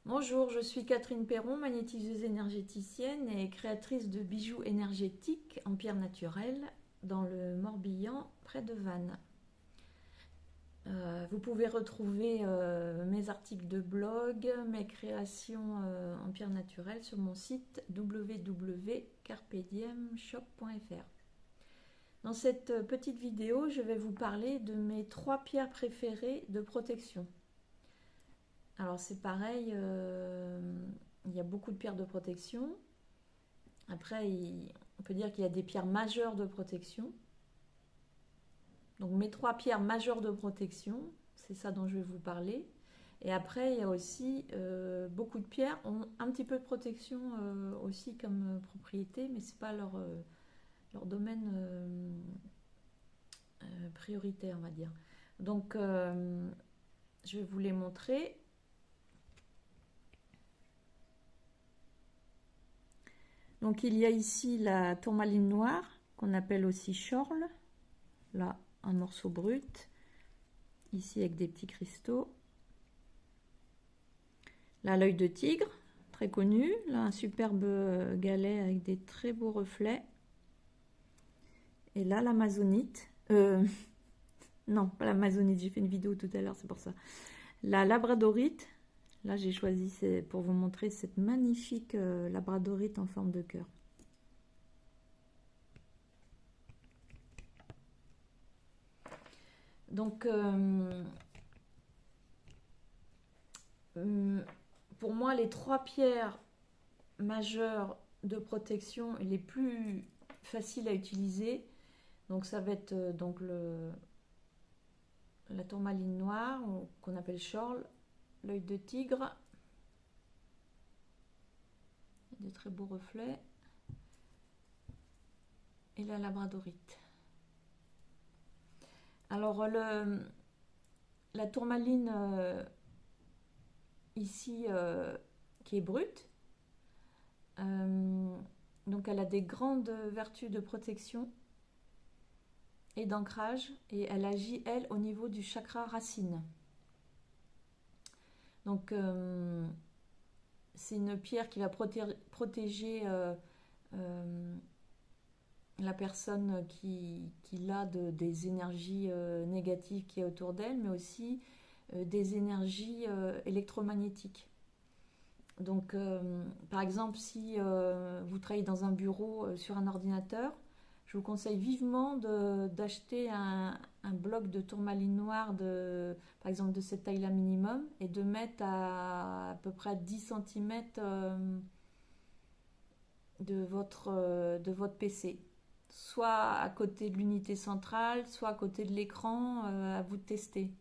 Bonjour, je suis Catherine Perron, magnétiseuse énergéticienne et créatrice de bijoux énergétiques en pierre naturelle dans le Morbihan, près de Vannes. Vous pouvez retrouver mes articles de blog, mes créations en pierre naturelle sur mon site www.carpediemshop.fr. Dans cette petite vidéo, je vais vous parler de mes 3 pierres préférées de protection. Alors c'est pareil, il y a beaucoup de pierres de protection. Après, on peut dire qu'il y a des pierres majeures de protection. Donc mes 3 pierres majeures de protection, c'est ça dont je vais vous parler. Et après, il y a aussi beaucoup de pierres ont un petit peu de protection aussi comme propriété, mais c'est pas leur domaine prioritaire, on va dire. Donc je vais vous les montrer. Donc il y a ici la tourmaline noire, qu'on appelle aussi chorle. Là, un morceau brut. Ici, avec des petits cristaux. Là, l'œil de tigre, très connu. Là, un superbe galet avec des très beaux reflets. Et là, l'amazonite. Non, pas l'amazonite, j'ai fait une vidéo tout à l'heure, c'est pour ça. La labradorite. Là, j'ai choisi pour vous montrer cette magnifique labradorite en forme de cœur. Donc, pour moi, les 3 pierres majeures de protection et les plus faciles à utiliser, donc ça va être la tourmaline noire, qu'on appelle chorle, l'œil de tigre, des très beaux reflets, et la labradorite. Alors la tourmaline ici qui est brute, donc elle a des grandes vertus de protection et d'ancrage, et elle agit elle au niveau du chakra racine. Donc c'est une pierre qui va protéger la personne qui a des énergies négatives qui est autour d'elle, mais aussi des énergies électromagnétiques. Donc, par exemple, si vous travaillez dans un bureau sur un ordinateur, je vous conseille vivement d'acheter un bloc de tourmaline noire, par exemple de cette taille-là minimum, et de mettre à peu près 10 cm de votre PC. Soit à côté de l'unité centrale, soit à côté de l'écran, à vous de tester.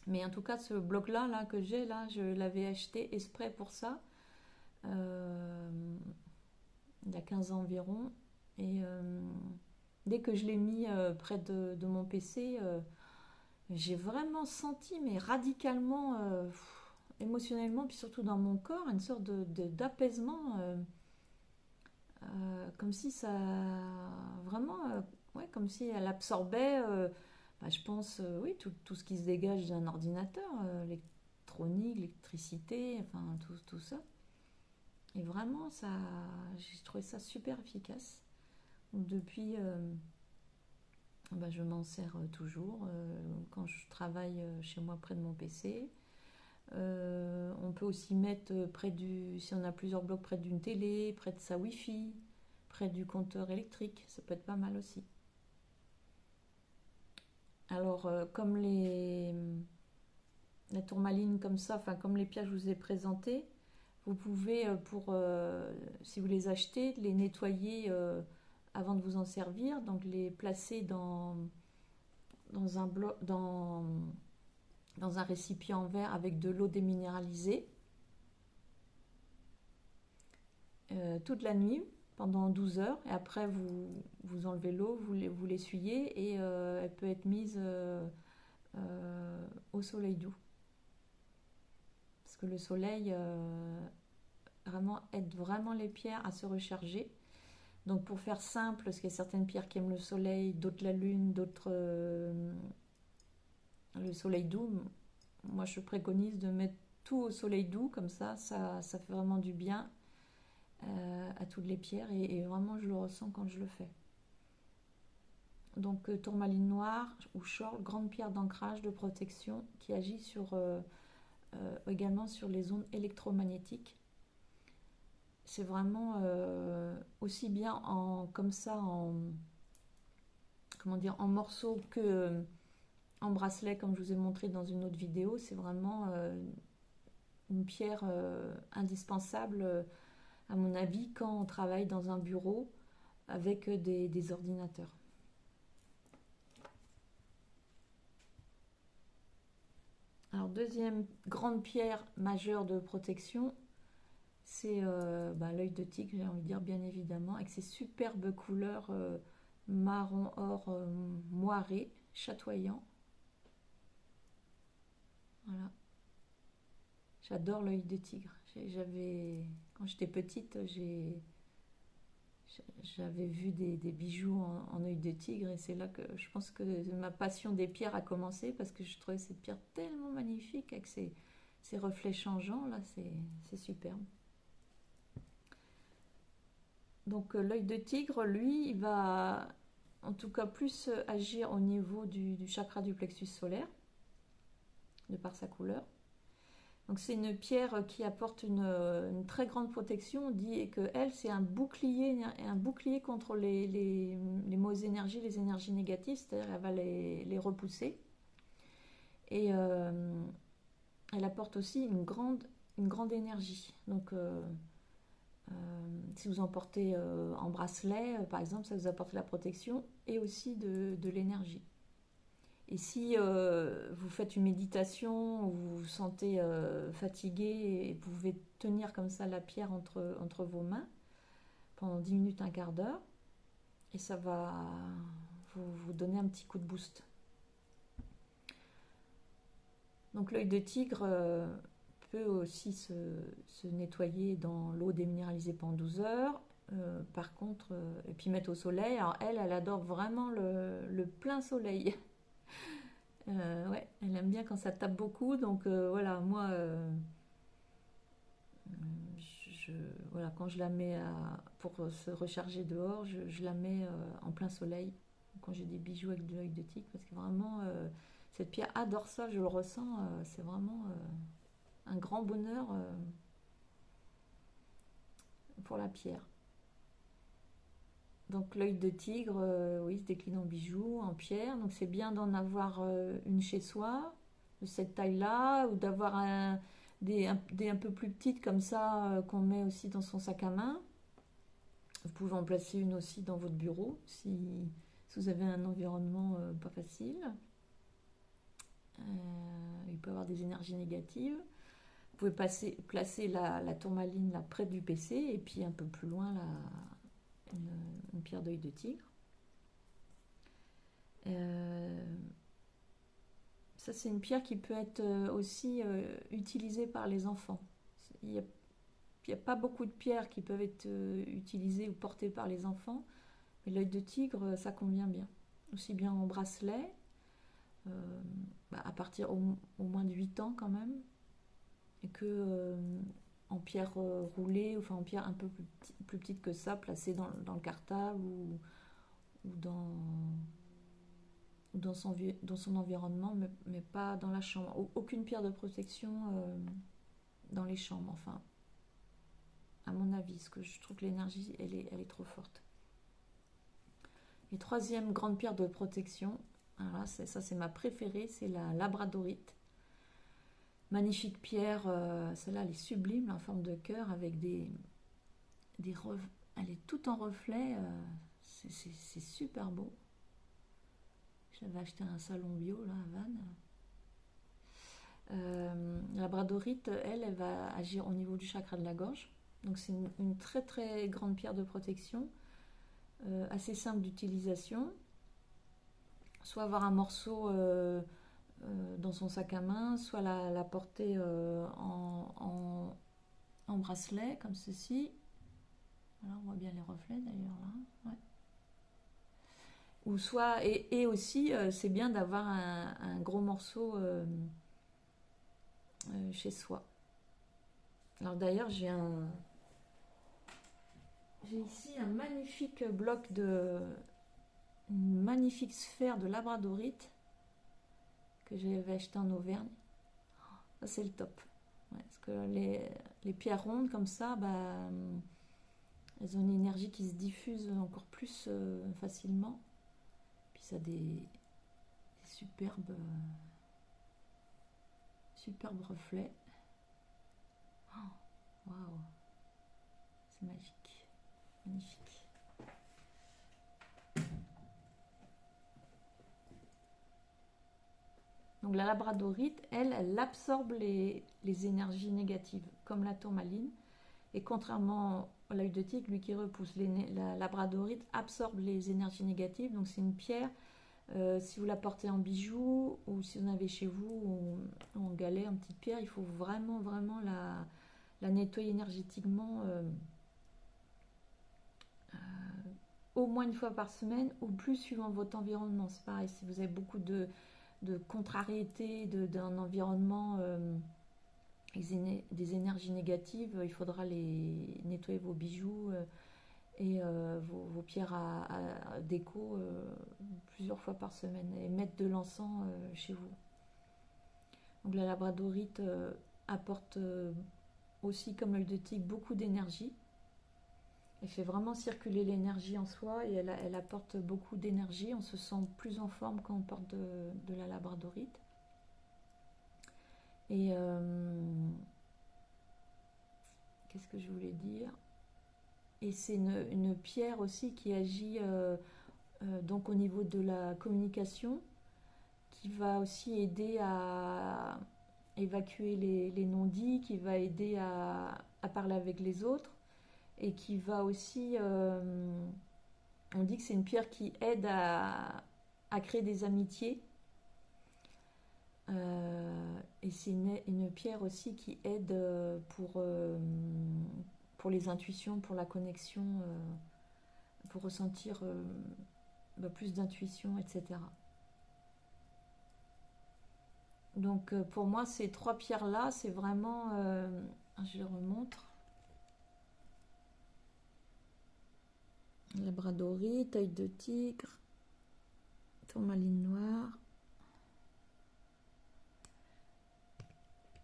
Mais en tout cas, ce bloc-là que j'ai, là, je l'avais acheté exprès pour ça, il y a 15 ans environ. Et dès que je l'ai mis près de mon PC, j'ai vraiment senti, mais radicalement, émotionnellement, puis surtout dans mon corps, une sorte d'apaisement. Comme si ça vraiment ouais, comme si elle absorbait je pense oui tout ce qui se dégage d'un ordinateur, l'électronique, l'électricité, enfin tout ça, et vraiment ça, j'ai trouvé ça super efficace. Donc, depuis je m'en sers toujours quand je travaille chez moi près de mon PC. On peut aussi mettre si on a plusieurs blocs, près d'une télé, près de sa Wi-Fi, près du compteur électrique, ça peut être pas mal aussi. Alors, comme la tourmaline comme ça, enfin comme les pierres que je vous ai présentées, vous pouvez, si vous les achetez, les nettoyer avant de vous en servir, donc les placer dans un bloc, dans un récipient en verre avec de l'eau déminéralisée toute la nuit pendant 12 heures, et après vous enlevez l'eau, vous l'essuyez, et elle peut être mise au soleil doux, parce que le soleil vraiment aide vraiment les pierres à se recharger. Donc pour faire simple, parce qu'il y a certaines pierres qui aiment le soleil, d'autres la lune, d'autres le soleil doux, moi je préconise de mettre surtout au soleil doux, comme ça fait vraiment du bien à toutes les pierres et vraiment je le ressens quand je le fais. Donc tourmaline noire ou schorl, grande pierre d'ancrage de protection qui agit également sur les ondes électromagnétiques. C'est vraiment aussi bien comme ça en morceaux que en bracelet comme je vous ai montré dans une autre vidéo. C'est vraiment une pierre indispensable à mon avis quand on travaille dans un bureau avec des ordinateurs. Alors deuxième grande pierre majeure de protection, c'est l'œil de tigre, j'ai envie de dire, bien évidemment, avec ses superbes couleurs marron or moiré, chatoyant. Voilà. J'adore l'œil de tigre. Quand j'étais petite, j'avais vu des bijoux en œil de tigre et c'est là que je pense que ma passion des pierres a commencé parce que je trouvais cette pierre tellement magnifique avec ses reflets changeants. Là, c'est superbe. Donc l'œil de tigre, lui, il va en tout cas plus agir au niveau du chakra du plexus solaire, de par sa couleur. Donc c'est une pierre qui apporte une très grande protection. On dit que elle, c'est un bouclier contre les mauvaises énergies, les énergies négatives, c'est-à-dire elle va les repousser. Et elle apporte aussi une grande énergie. Donc si vous en portez en bracelet, par exemple, ça vous apporte la protection et aussi de l'énergie. Et si vous faites une méditation ou vous vous sentez fatigué, et vous pouvez tenir comme ça la pierre entre vos mains pendant 10 minutes, un quart d'heure, et ça va vous donner un petit coup de boost. Donc l'œil de tigre peut aussi se nettoyer dans l'eau déminéralisée pendant 12 heures. Par contre, et puis mettre au soleil. Alors elle adore vraiment le plein soleil. Ouais, elle aime bien quand ça tape beaucoup, donc voilà, moi, voilà, quand je la mets pour se recharger dehors, je la mets en plein soleil, quand j'ai des bijoux avec de l'œil de tigre, parce que vraiment, cette pierre adore ça, je le ressens, c'est vraiment un grand bonheur pour la pierre. Donc l'œil de tigre, oui, se décline en bijoux, en pierre. Donc c'est bien d'en avoir une chez soi, de cette taille-là, ou d'avoir des un peu plus petites comme ça, qu'on met aussi dans son sac à main. Vous pouvez en placer une aussi dans votre bureau, si vous avez un environnement pas facile. Il peut y avoir des énergies négatives. Vous pouvez placer la tourmaline là, près du PC, et puis un peu plus loin, une pierre d'œil de tigre. Ça, c'est une pierre qui peut être aussi utilisée par les enfants. Il n'y a pas beaucoup de pierres qui peuvent être utilisées ou portées par les enfants, mais l'œil de tigre, ça convient bien. Aussi bien en bracelet, à partir au moins de 8 ans quand même, et que en pierre roulée, enfin en pierre un peu plus petite que ça, placée dans le cartable ou dans son environnement, mais pas dans la chambre. Aucune pierre de protection dans les chambres, enfin, à mon avis, parce que je trouve que l'énergie, elle est trop forte. Et troisième grande pierre de protection, alors là, ça c'est ma préférée, c'est la labradorite. Magnifique pierre, celle-là elle est sublime, en forme de cœur, avec elle est toute en reflet, c'est super beau. J'avais acheté un salon bio là à Vannes. La labradorite, elle va agir au niveau du chakra de la gorge. Donc c'est une très très grande pierre de protection, assez simple d'utilisation. Soit avoir un morceau dans son sac à main, soit la porter en bracelet comme ceci. Voilà, on voit bien les reflets d'ailleurs là. Ouais. Ou soit, et aussi c'est bien d'avoir un gros morceau chez soi. Alors d'ailleurs, j'ai ici un magnifique bloc une magnifique sphère de labradorite que j'avais acheté en Auvergne. Ça, c'est le top. Ouais, parce que les pierres rondes comme ça, bah, elles ont une énergie qui se diffuse encore plus facilement. Puis ça a des superbes reflets. Oh, waouh, c'est magique, magnifique. Donc la labradorite, elle absorbe les énergies négatives, comme la tourmaline. Et contrairement à l'œil de tigre, lui qui repousse, la labradorite absorbe les énergies négatives. Donc c'est une pierre, si vous la portez en bijou, ou si vous en avez chez vous, ou en galet, en petite pierre, il faut vraiment, vraiment la nettoyer énergétiquement au moins une fois par semaine, ou plus suivant votre environnement. C'est pareil, si vous avez beaucoup de contrariété, d'un environnement des énergies négatives, il faudra les nettoyer vos bijoux et vos pierres à déco plusieurs fois par semaine et mettre de l'encens chez vous. Donc la labradorite apporte aussi, comme l'œil de tigre, beaucoup d'énergie. Elle fait vraiment circuler l'énergie en soi et elle apporte beaucoup d'énergie. On se sent plus en forme quand on porte de la labradorite. Et qu'est-ce que je voulais dire? Et c'est une pierre aussi qui agit donc au niveau de la communication, qui va aussi aider à évacuer les non-dits, qui va aider à parler avec les autres, et qui va aussi, on dit que c'est une pierre qui aide à créer des amitiés. Et c'est une pierre aussi qui aide pour les intuitions, pour la connexion, pour ressentir plus d'intuition, etc. Donc pour moi, ces trois pierres-là, c'est vraiment... je les remontre. Labradorite, œil de tigre, tourmaline noire.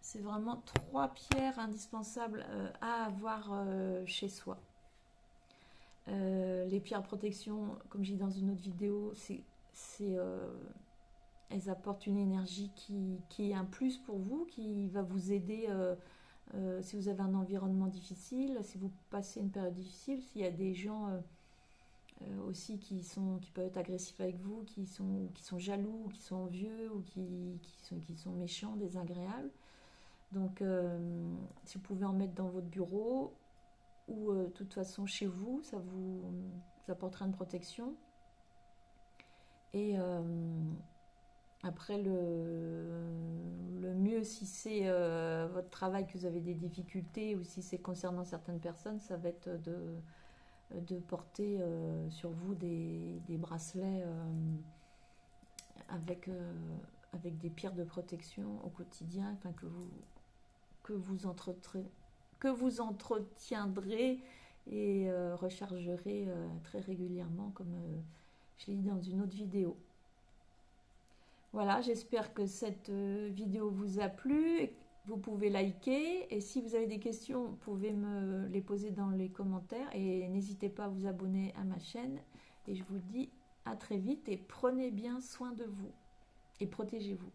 C'est vraiment trois pierres indispensables à avoir chez soi. Les pierres de protection, comme j'ai dit dans une autre vidéo, elles apportent une énergie qui est un plus pour vous, qui va vous aider si vous avez un environnement difficile, si vous passez une période difficile, s'il y a des gens aussi qui peuvent être agressifs avec vous, qui sont jaloux, qui sont envieux, ou qui sont méchants, désagréables. Donc si vous pouvez en mettre dans votre bureau, ou de toute façon chez vous, ça vous apportera une protection. Et après, le mieux, si c'est votre travail, que vous avez des difficultés, ou si c'est concernant certaines personnes, ça va être de porter sur vous des bracelets avec des pierres de protection au quotidien, enfin, que vous entretiendrez et rechargerez très régulièrement, comme je l'ai dit dans une autre vidéo. Voilà, j'espère que cette vidéo vous a plu. Vous pouvez liker, et si vous avez des questions, vous pouvez me les poser dans les commentaires, et n'hésitez pas à vous abonner à ma chaîne. Et je vous dis à très vite, et prenez bien soin de vous et protégez-vous.